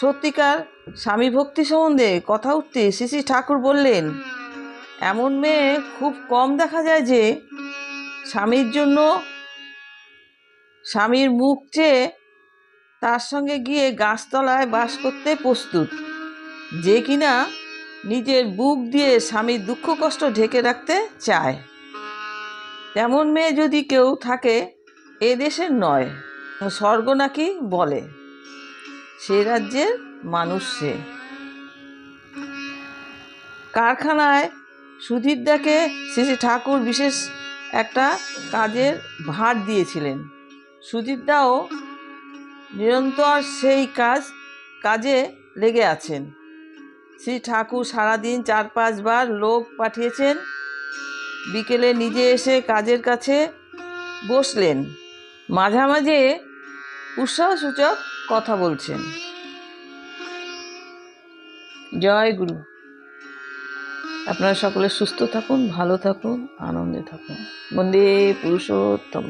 সত্যিকার স্বামী ভক্তি সম্বন্ধে কথা উঠতে শ্রী শ্রী ঠাকুর বললেন, এমন মেয়ে খুব কম দেখা যায় যে স্বামীর জন্য স্বামীর মুখ চেয়ে তার সঙ্গে গিয়ে গাছতলায় বাস করতে প্রস্তুত, যে কিনা নিজের বুক দিয়ে স্বামীর দুঃখ কষ্ট ঢেকে রাখতে চায়। তেমন মেয়ে যদি কেউ থাকে, এ দেশের নয়, স্বর্গ নাকি বলে, সে রাজ্যের মানুষ সে। কারখানায় সুধীরদাকে শ্রী শ্রী ঠাকুর বিশেষ একটা কাজের ভার দিয়েছিলেন। সুধীরদাও নিরন্তর সেই কাজে লেগে আছেন। শ্রী ঠাকুর সারাদিন 4-5 বার লোক পাঠিয়েছেন। বিকেলে নিজে এসে কাজের কাছে বসলেন, মাঝে মাঝে উৎসাহসূচক কথা বলছেন। জয় গুরু। আপনারা সকলে সুস্থ থাকুন, ভালো থাকুন, আনন্দে থাকুন। বন্দে পুরুষোত্তম।